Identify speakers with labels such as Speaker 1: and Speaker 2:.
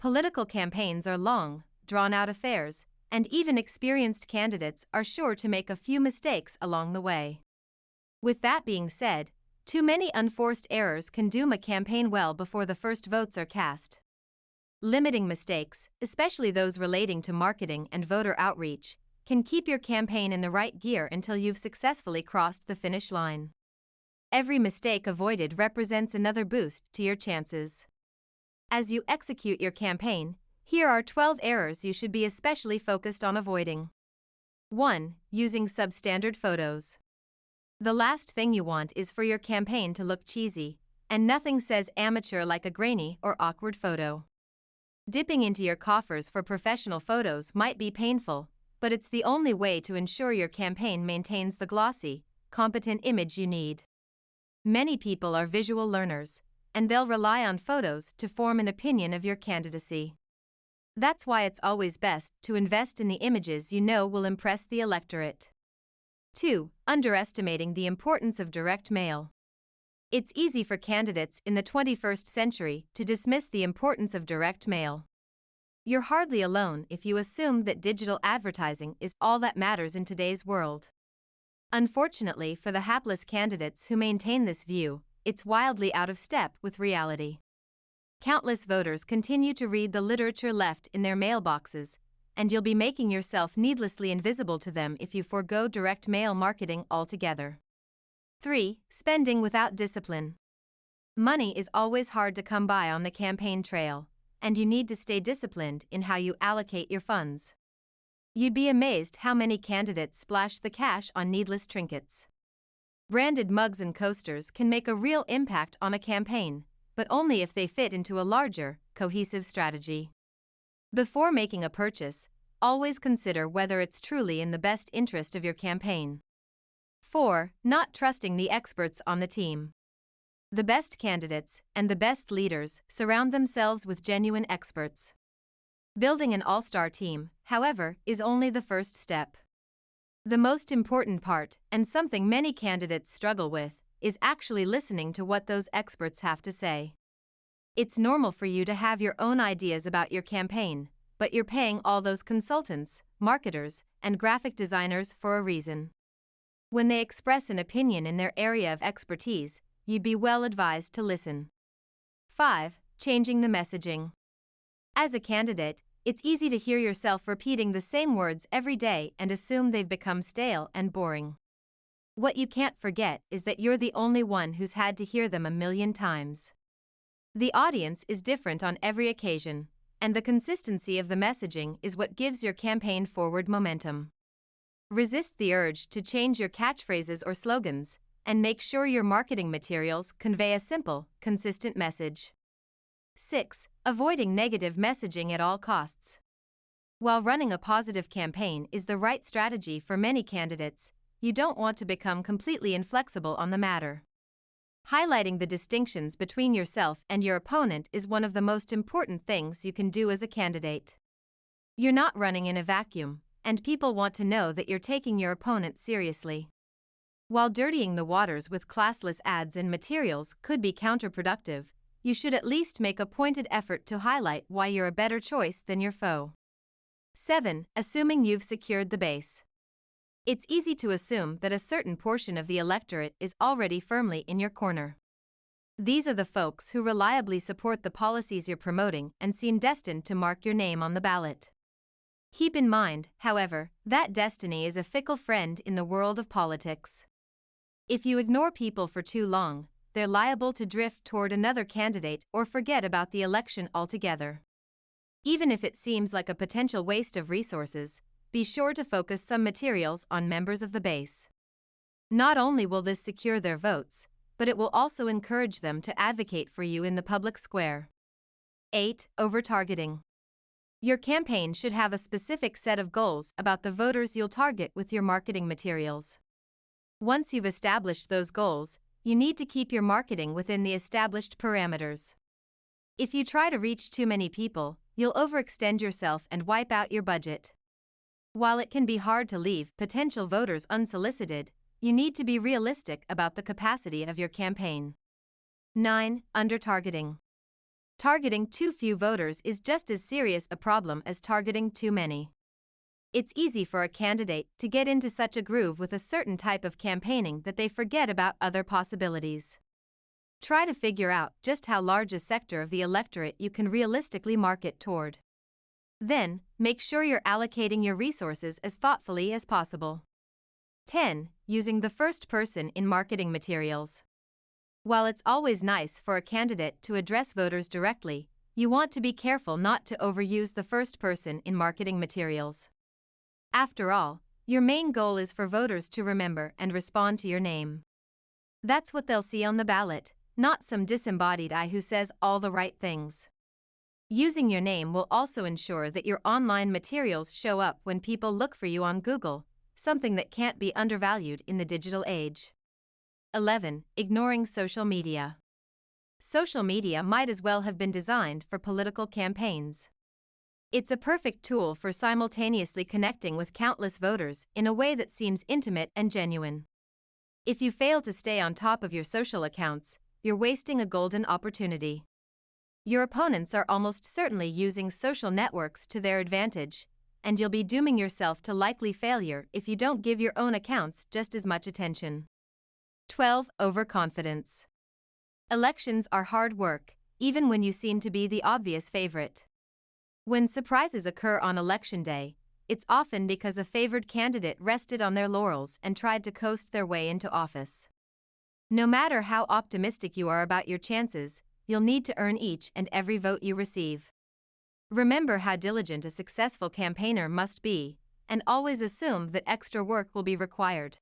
Speaker 1: Political campaigns are long, drawn-out affairs, and even experienced candidates are sure to make a few mistakes along the way. With that being said, too many unforced errors can doom a campaign well before the first votes are cast. Limiting mistakes, especially those relating to marketing and voter outreach, can keep your campaign in the right gear until you've successfully crossed the finish line. Every mistake avoided represents another boost to your chances. As you execute your campaign, here are 12 errors you should be especially focused on avoiding. 1. Using substandard photos. The last thing you want is for your campaign to look cheesy, and nothing says amateur like a grainy or awkward photo. Dipping into your coffers for professional photos might be painful, but it's the only way to ensure your campaign maintains the glossy, competent image you need. Many people are visual learners, and they'll rely on photos to form an opinion of your candidacy. That's why it's always best to invest in the images you know will impress the electorate. 2. Underestimating the importance of direct mail. It's easy for candidates in the 21st century to dismiss the importance of direct mail. You're hardly alone if you assume that digital advertising is all that matters in today's world. Unfortunately for the hapless candidates who maintain this view, it's wildly out of step with reality. Countless voters continue to read the literature left in their mailboxes, and you'll be making yourself needlessly invisible to them if you forego direct mail marketing altogether. 3. Spending without discipline. Money is always hard to come by on the campaign trail, and you need to stay disciplined in how you allocate your funds. You'd be amazed how many candidates splash the cash on needless trinkets. Branded mugs and coasters can make a real impact on a campaign, but only if they fit into a larger, cohesive strategy. Before making a purchase, always consider whether it's truly in the best interest of your campaign. 4. Not trusting the experts on the team. The best candidates and the best leaders surround themselves with genuine experts. Building an all-star team, however, is only the first step. The most important part, and something many candidates struggle with, is actually listening to what those experts have to say. It's normal for you to have your own ideas about your campaign, but you're paying all those consultants, marketers, and graphic designers for a reason. When they express an opinion in their area of expertise, you'd be well advised to listen. 5. Changing the messaging. As a candidate, it's easy to hear yourself repeating the same words every day and assume they've become stale and boring. What you can't forget is that you're the only one who's had to hear them a million times. The audience is different on every occasion, and the consistency of the messaging is what gives your campaign forward momentum. Resist the urge to change your catchphrases or slogans, and make sure your marketing materials convey a simple, consistent message. 6. Avoiding negative messaging at all costs. While running a positive campaign is the right strategy for many candidates, you don't want to become completely inflexible on the matter. Highlighting the distinctions between yourself and your opponent is one of the most important things you can do as a candidate. You're not running in a vacuum, and people want to know that you're taking your opponent seriously. While dirtying the waters with classless ads and materials could be counterproductive, you should at least make a pointed effort to highlight why you're a better choice than your foe. 7. Assuming you've secured the base. It's easy to assume that a certain portion of the electorate is already firmly in your corner. These are the folks who reliably support the policies you're promoting and seem destined to mark your name on the ballot. Keep in mind, however, that destiny is a fickle friend in the world of politics. If you ignore people for too long, they're liable to drift toward another candidate or forget about the election altogether. Even if it seems like a potential waste of resources, be sure to focus some materials on members of the base. Not only will this secure their votes, but it will also encourage them to advocate for you in the public square. 8. Over-targeting. Your campaign should have a specific set of goals about the voters you'll target with your marketing materials. Once you've established those goals, you need to keep your marketing within the established parameters. If you try to reach too many people, you'll overextend yourself and wipe out your budget. While it can be hard to leave potential voters unsolicited, you need to be realistic about the capacity of your campaign. 9. Under-targeting. Targeting too few voters is just as serious a problem as targeting too many. It's easy for a candidate to get into such a groove with a certain type of campaigning that they forget about other possibilities. Try to figure out just how large a sector of the electorate you can realistically market toward. Then, make sure you're allocating your resources as thoughtfully as possible. 10. Using the first person in marketing materials. While it's always nice for a candidate to address voters directly, you want to be careful not to overuse the first person in marketing materials. After all, your main goal is for voters to remember and respond to your name. That's what they'll see on the ballot, not some disembodied I who says all the right things. Using your name will also ensure that your online materials show up when people look for you on Google, something that can't be undervalued in the digital age. 11. Ignoring social media. Social media might as well have been designed for political campaigns. It's a perfect tool for simultaneously connecting with countless voters in a way that seems intimate and genuine. If you fail to stay on top of your social accounts, you're wasting a golden opportunity. Your opponents are almost certainly using social networks to their advantage, and you'll be dooming yourself to likely failure if you don't give your own accounts just as much attention. 12. Overconfidence. Elections are hard work, even when you seem to be the obvious favorite. When surprises occur on election day, it's often because a favored candidate rested on their laurels and tried to coast their way into office. No matter how optimistic you are about your chances, you'll need to earn each and every vote you receive. Remember how diligent a successful campaigner must be, and always assume that extra work will be required.